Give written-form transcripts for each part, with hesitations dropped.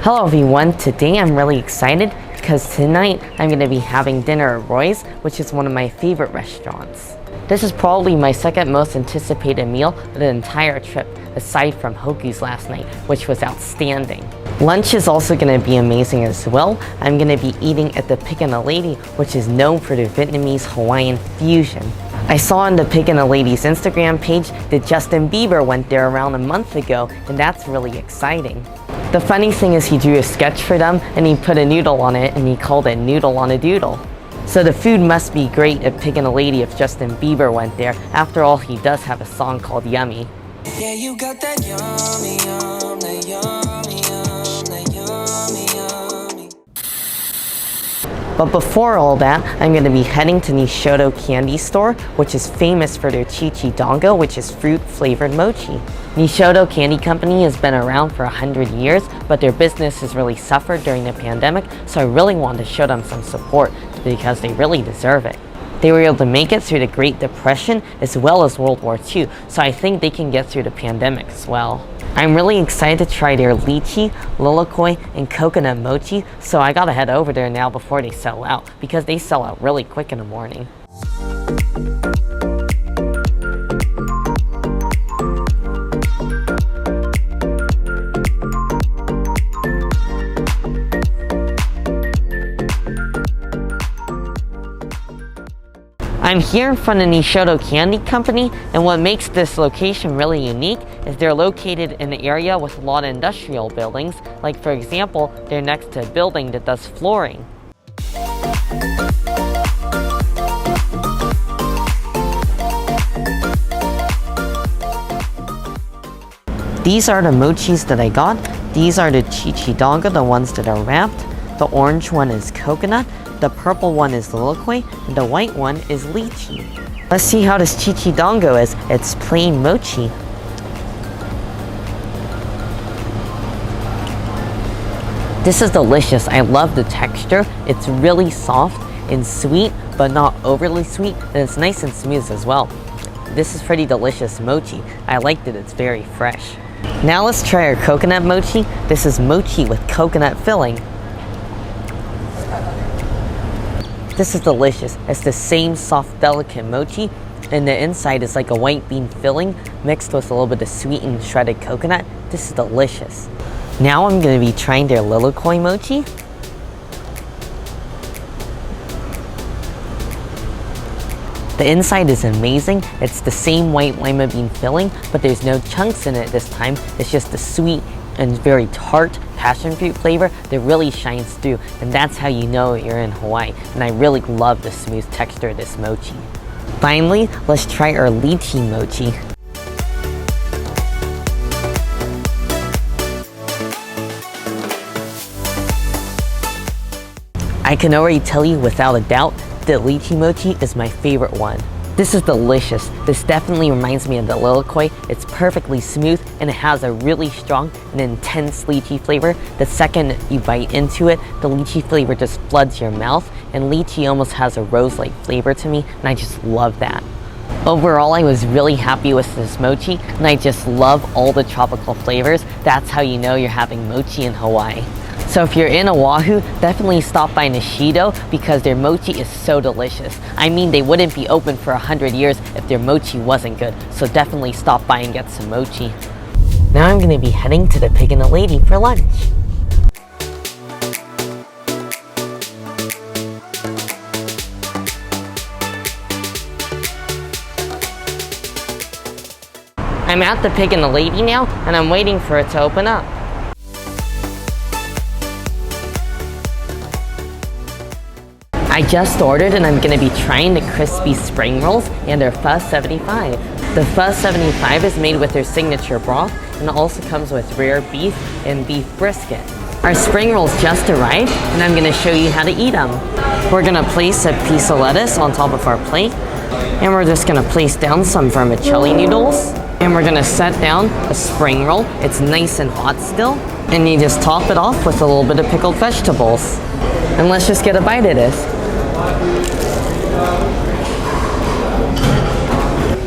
Hello everyone, today I'm really excited because tonight I'm going to be having dinner at Roy's, which is one of my favorite restaurants. This is probably my second most anticipated meal of the entire trip, aside from Hoku's last night, which was outstanding. Lunch is also going to be amazing as well. I'm going to be eating at the Pig and a Lady, which is known for their Vietnamese-Hawaiian fusion. I saw on the Pig and a Lady's Instagram page that Justin Bieber went there around a month ago, and that's really exciting. The funny thing is he drew a sketch for them and he put a noodle on it and he called it Noodle on a Doodle. So the food must be great at Pig and a Lady if Justin Bieber went there. After all, he does have a song called Yummy. Yeah, you got that yummy, yum, that yummy, yum, that yummy, yummy. But before all that, I'm going to be heading to Nisshodo Candy Store, which is famous for their Chi Dongo, which is fruit-flavored mochi. Nisshodo Candy Company has been around for 100 years, but their business has really suffered during the pandemic, so I really wanted to show them some support because they really deserve it. They were able to make it through the Great Depression as well as World War II, so I think they can get through the pandemic as well. I'm really excited to try their lychee, lilikoi, and coconut mochi, so I gotta head over there now before they sell out, because they sell out really quick in the morning. I'm here in front of Nisshodo Candy Company, and what makes this location really unique is they're located in an area with a lot of industrial buildings. Like for example, they're next to a building that does flooring. These are the mochis that I got. These are the Chi Dongo, the ones that are wrapped. The orange one is coconut. The purple one is lilikoi, and the white one is lychee. Let's see how this Chi Dongo is. It's plain mochi. This is delicious. I love the texture. It's really soft and sweet, but not overly sweet, and it's nice and smooth as well. This is pretty delicious mochi. I like that it's very fresh. Now let's try our coconut mochi. This is mochi with coconut filling. This is delicious. It's the same soft, delicate mochi, and the inside is like a white bean filling mixed with a little bit of sweetened shredded coconut. This is delicious. Now I'm going to be trying their lilikoi mochi. The inside is amazing. It's the same white lima bean filling, but there's no chunks in it this time. It's just the sweet and very tart passion fruit flavor that really shines through, and that's how you know you're in Hawaii. And I really love the smooth texture of this mochi. Finally, let's try our lychee mochi. I can already tell you without a doubt that lychee mochi is my favorite one. This is delicious. This definitely reminds me of the lilikoi. It's perfectly smooth and it has a really strong and intense lychee flavor. The second you bite into it, the lychee flavor just floods your mouth, and lychee almost has a rose-like flavor to me, and I just love that. Overall, I was really happy with this mochi, and I just love all the tropical flavors. That's how you know you're having mochi in Hawaii. So if you're in Oahu, definitely stop by Nisshodo because their mochi is so delicious. I mean, they wouldn't be open for 100 years if their mochi wasn't good. So definitely stop by and get some mochi. Now I'm going to be heading to the Pig and a Lady for lunch. I'm at the Pig and a Lady now, and I'm waiting for it to open up. I just ordered, and I'm going to be trying the crispy spring rolls and their Pho 75. The Pho 75 is made with their signature broth, and it also comes with rare beef and beef brisket. Our spring rolls just arrived, and I'm going to show you how to eat them. We're going to place a piece of lettuce on top of our plate, and we're just going to place down some vermicelli noodles. And we're gonna set down a spring roll. It's nice and hot still. And you just top it off with a little bit of pickled vegetables. And let's just get a bite of this.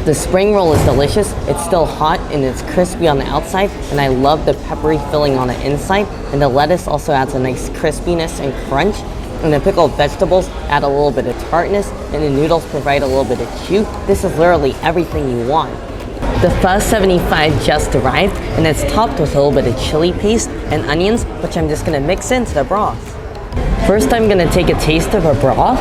The spring roll is delicious. It's still hot and it's crispy on the outside, and I love the peppery filling on the inside. And the lettuce also adds a nice crispiness and crunch. And the pickled vegetables add a little bit of tartness, and the noodles provide a little bit of chew. This is literally everything you want. The pho 75 just arrived, and it's topped with a little bit of chili paste and onions, which I'm just gonna mix into the broth. First, I'm gonna take a taste of our broth.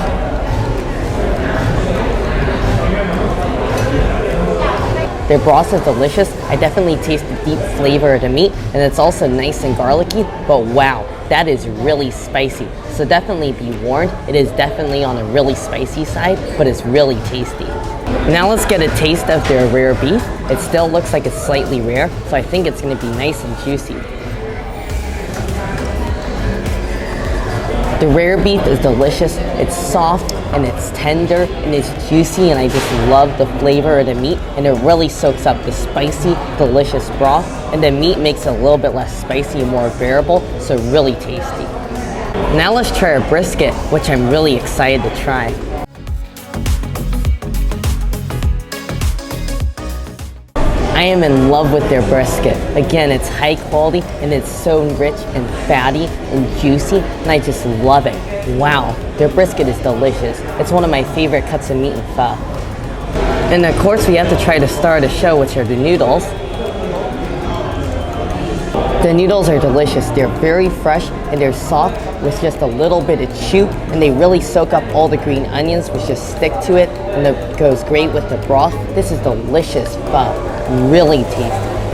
Their broth is delicious. I definitely taste the deep flavor of the meat, and it's also nice and garlicky, but wow, that is really spicy. So definitely be warned, it is definitely on a really spicy side, but it's really tasty. Now let's get a taste of their rare beef. It still looks like it's slightly rare, so I think it's gonna be nice and juicy. The rare beef is delicious. It's soft and it's tender and it's juicy, and I just love the flavor of the meat, and it really soaks up the spicy, delicious broth, and the meat makes it a little bit less spicy and more bearable, so really tasty. Now let's try our brisket, which I'm really excited to try. I am in love with their brisket. Again, it's high quality and it's so rich and fatty and juicy, and I just love it. Wow, their brisket is delicious. It's one of my favorite cuts of meat in pho. And of course, we have to try the star of the show, which are the noodles. The noodles are delicious. They're very fresh and they're soft with just a little bit of chew, and they really soak up all the green onions, which just stick to it, and it goes great with the broth. This is delicious pho. Really tasty.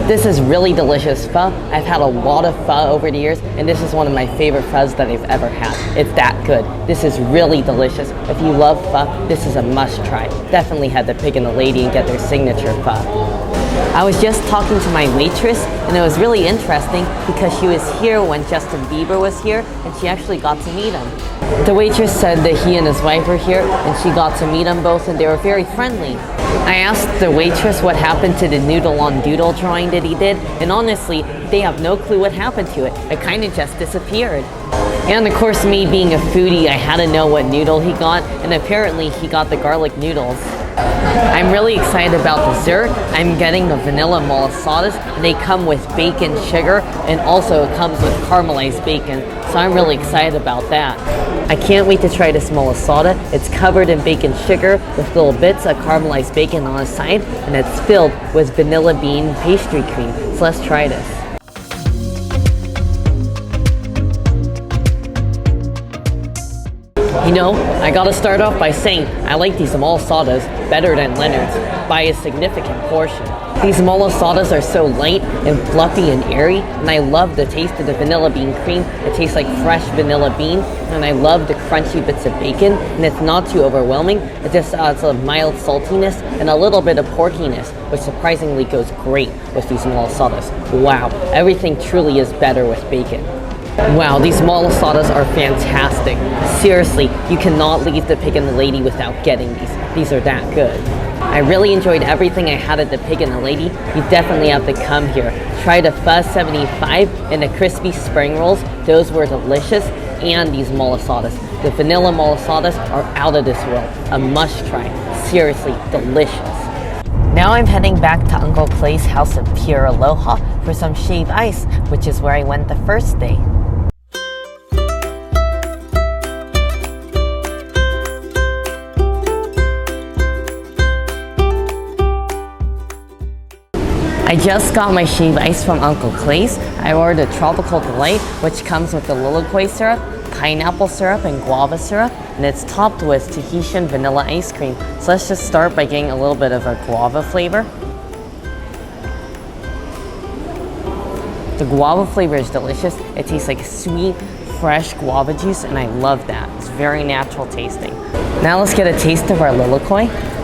This is really delicious pho. I've had a lot of pho over the years, and this is one of my favorite phos that I've ever had. It's that good. This is really delicious. If you love pho, this is a must try. Definitely had to pick in a lady and get their signature pho. I was just talking to my waitress, and it was really interesting because she was here when Justin Bieber was here, and she actually got to meet him. The waitress said that he and his wife were here, and she got to meet them both, and they were very friendly. I asked the waitress what happened to the noodle on doodle drawing that he did, and honestly, they have no clue what happened to it. It kind of just disappeared. And of course, me being a foodie, I had to know what noodle he got, and apparently he got the garlic noodles. I'm really excited about dessert. I'm getting the vanilla malasadas. They come with bacon, sugar, and also it comes with caramelized bacon, so I'm really excited about that. I can't wait to try this malasada. It's covered in bacon sugar with little bits of caramelized bacon on the side, and it's filled with vanilla bean pastry cream. So let's try this. You know, I gotta start off by saying I like these malasadas better than Leonard's by a significant portion. These malasadas are so light and fluffy and airy, and I love the taste of the vanilla bean cream. It tastes like fresh vanilla bean, and I love the crunchy bits of bacon, and it's not too overwhelming. It just adds a mild saltiness and a little bit of porkiness, which surprisingly goes great with these malasadas. Wow, everything truly is better with bacon. Wow, these malasadas are fantastic. Seriously, you cannot leave the Pig and the Lady without getting these. These are that good. I really enjoyed everything I had at the Pig and the Lady. You definitely have to come here. Try the pho 75 and the crispy spring rolls. Those were delicious. And these malasadas. The vanilla malasadas are out of this world. A must try. Seriously, delicious. Now I'm heading back to Uncle Clay's house in Pure Aloha for some shaved ice, which is where I went the first day. I just got my shaved ice from Uncle Clay's. I ordered a Tropical Delight, which comes with the lilikoi syrup, pineapple syrup, and guava syrup, and it's topped with Tahitian vanilla ice cream. So let's just start by getting a little bit of a guava flavor. The guava flavor is delicious. It tastes like sweet, fresh guava juice, and I love that. It's very natural tasting. Now let's get a taste of our lilikoi.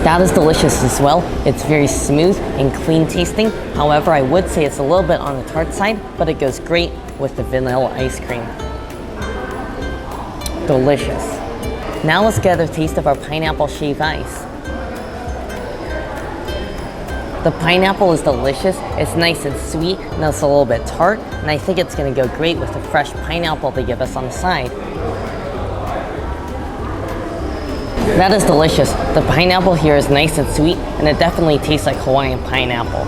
That is delicious as well. It's very smooth and clean tasting. However, I would say it's a little bit on the tart side, but it goes great with the vanilla ice cream. Delicious. Now let's get a taste of our pineapple shaved ice. The pineapple is delicious. It's nice and sweet, and it's a little bit tart, and I think it's gonna go great with the fresh pineapple they give us on the side. That is delicious. The pineapple here is nice and sweet, and it definitely tastes like Hawaiian pineapple.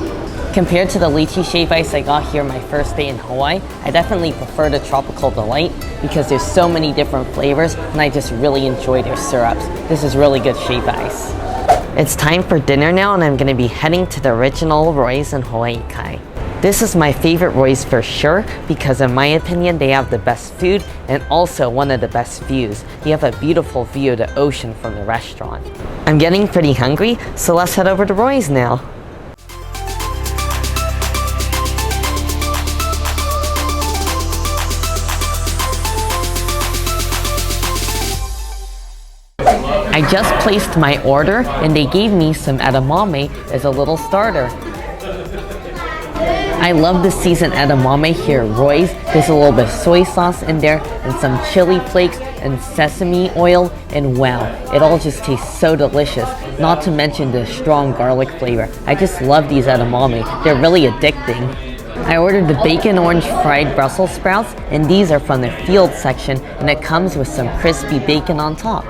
Compared to the lychee shave ice I got here my first day in Hawaii, I definitely prefer the Tropical Delight because there's so many different flavors, and I just really enjoy their syrups. This is really good shave ice. It's time for dinner now, and I'm gonna be heading to the original Roy's in Hawaii Kai. This is my favorite Roy's for sure because in my opinion they have the best food and also one of the best views. You have a beautiful view of the ocean from the restaurant. I'm getting pretty hungry, so let's head over to Roy's now. I just placed my order and they gave me some edamame as a little starter. I love the seasoned edamame here at Roy's. There's a little bit of soy sauce in there and some chili flakes and sesame oil, and wow, it all just tastes so delicious. Not to mention the strong garlic flavor. I just love these edamame. They're really addicting. I ordered the bacon orange fried Brussels sprouts, and these are from the field section, and it comes with some crispy bacon on top.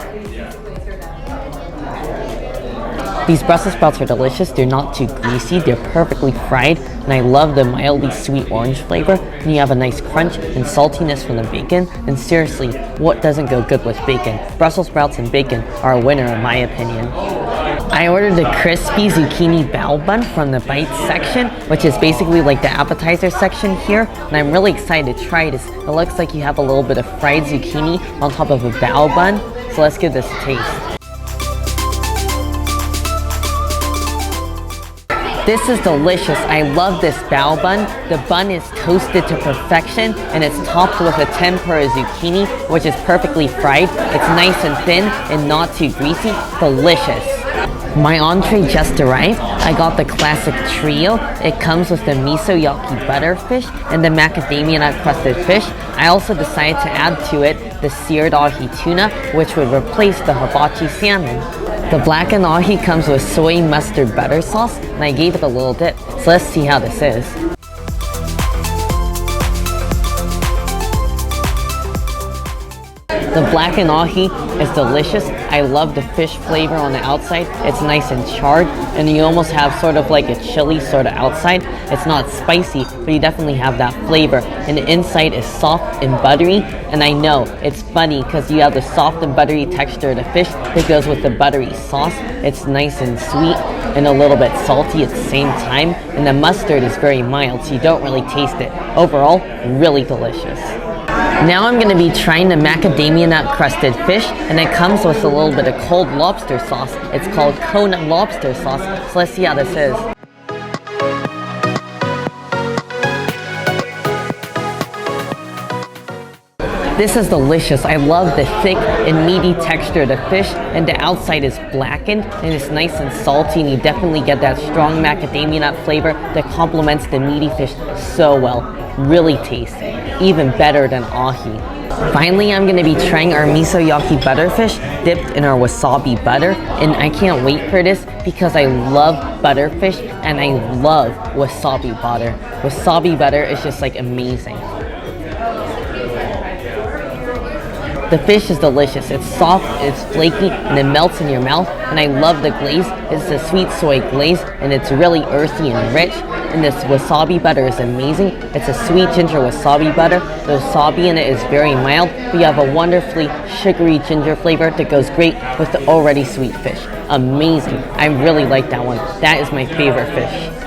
These Brussels sprouts are delicious. They're not too greasy. They're perfectly fried, and I love the mildly sweet orange flavor. And you have a nice crunch and saltiness from the bacon. And seriously, what doesn't go good with bacon? Brussels sprouts and bacon are a winner in my opinion. I ordered the crispy zucchini bao bun from the bites section, which is basically like the appetizer section here, and I'm really excited to try this. It looks like you have a little bit of fried zucchini on top of a bao bun, so let's give this a taste. This is delicious. I love this bao bun. The bun is toasted to perfection and it's topped with a tempura zucchini, which is perfectly fried. It's nice and thin and not too greasy. Delicious. My entree just arrived. I got the classic trio. It comes with the miso yaki butterfish and the macadamia nut crusted fish. I also decided to add to it the seared ahi tuna, which would replace the hibachi salmon. The blackened ahi comes with soy mustard butter sauce, and I gave it a little dip. So let's see how this is. The blackened ahi is delicious. I love the fish flavor on the outside. It's nice and charred, and you almost have sort of like a chili sort of outside. It's not spicy, but you definitely have that flavor. And the inside is soft and buttery, and I know it's funny because you have the soft and buttery texture of the fish that goes with the buttery sauce. It's nice and sweet and a little bit salty at the same time, and the mustard is very mild, so you don't really taste it. Overall, really delicious. Now I'm going to be trying the macadamia nut crusted fish, and it comes with a little bit of cold lobster sauce. It's called Kona lobster sauce, so let's see how this is. This is delicious. I love the thick and meaty texture of the fish, and the outside is blackened and it's nice and salty, and you definitely get that strong macadamia nut flavor that complements the meaty fish so well. Really tasty, even better than ahi. Finally, I'm going to be trying our miso yaki butterfish dipped in our wasabi butter, and I can't wait for this because I love butterfish and I love wasabi butter. Wasabi butter is just like amazing. The fish is delicious. It's soft, it's flaky, and it melts in your mouth. And I love the glaze. It's a sweet soy glaze, and it's really earthy and rich. And this wasabi butter is amazing. It's a sweet ginger wasabi butter. The wasabi in it is very mild, but you have a wonderfully sugary ginger flavor that goes great with the already sweet fish. Amazing. I really like that one. That is my favorite fish.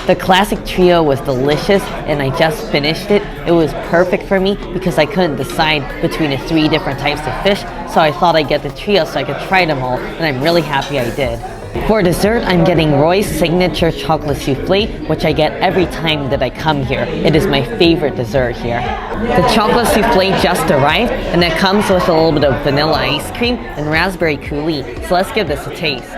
The classic trio was delicious, and I just finished it. It was perfect for me because I couldn't decide between the 3 different types of fish, so I thought I'd get the trio so I could try them all, and I'm really happy I did. For dessert, I'm getting Roy's signature chocolate souffle, which I get every time that I come here. It is my favorite dessert here. The chocolate souffle just arrived, and it comes with a little bit of vanilla ice cream and raspberry coulis, so let's give this a taste.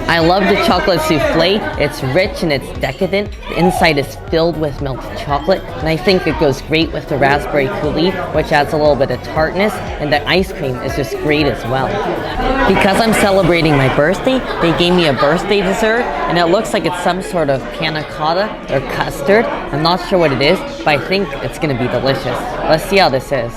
I love the chocolate souffle. It's rich and it's decadent. The inside is filled with melted chocolate, and I think it goes great with the raspberry coulis, which adds a little bit of tartness, and the ice cream is just great as well. Because I'm celebrating my birthday, they gave me a birthday dessert, and it looks like it's some sort of panna cotta or custard. I'm not sure what it is, but I think it's gonna be delicious. Let's see how this is.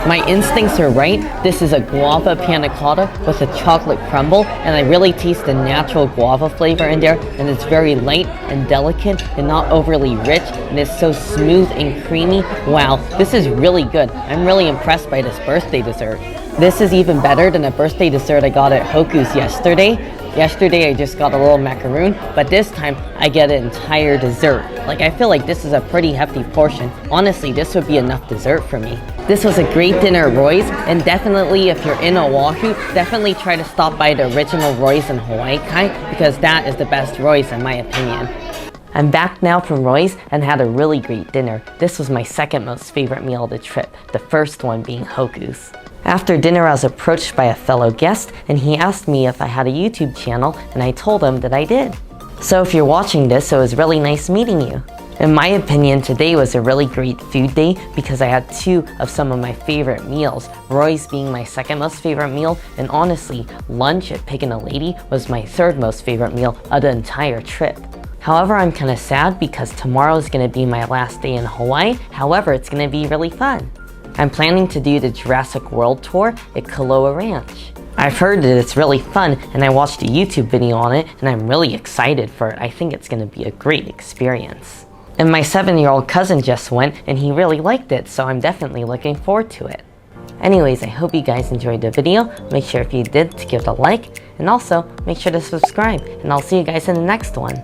My instincts are right. This is a guava panna cotta with a chocolate crumble, and I really taste the natural guava flavor in there, and it's very light and delicate and not overly rich, and it's so smooth and creamy. Wow, this is really good. I'm really impressed by this birthday dessert. This is even better than a birthday dessert I got at Hoku's yesterday. Yesterday I just got a little macaroon, but this time I get an entire dessert. Like, I feel like this is a pretty hefty portion. Honestly, this would be enough dessert for me. This was a great dinner at Roy's, and definitely if you're in Oahu, definitely try to stop by the original Roy's in Hawaii Kai, because that is the best Roy's in my opinion. I'm back now from Roy's and had a really great dinner. This was my second most favorite meal of the trip, the first one being Hoku's. After dinner, I was approached by a fellow guest, and he asked me if I had a YouTube channel, and I told him that I did. So if you're watching this, it was really nice meeting you. In my opinion, today was a really great food day because I had two of some of my favorite meals, Roy's being my second most favorite meal, and honestly, lunch at Pig and a Lady was my third most favorite meal of the entire trip. However, I'm kind of sad because tomorrow is going to be my last day in Hawaii. However, it's going to be really fun. I'm planning to do the Jurassic World tour at Kaloa Ranch. I've heard that it's really fun, and I watched a YouTube video on it, and I'm really excited for it. I think it's going to be a great experience. And my 7-year-old cousin just went, and he really liked it, so I'm definitely looking forward to it. Anyways, I hope you guys enjoyed the video. Make sure if you did to give it a like, and also make sure to subscribe, and I'll see you guys in the next one.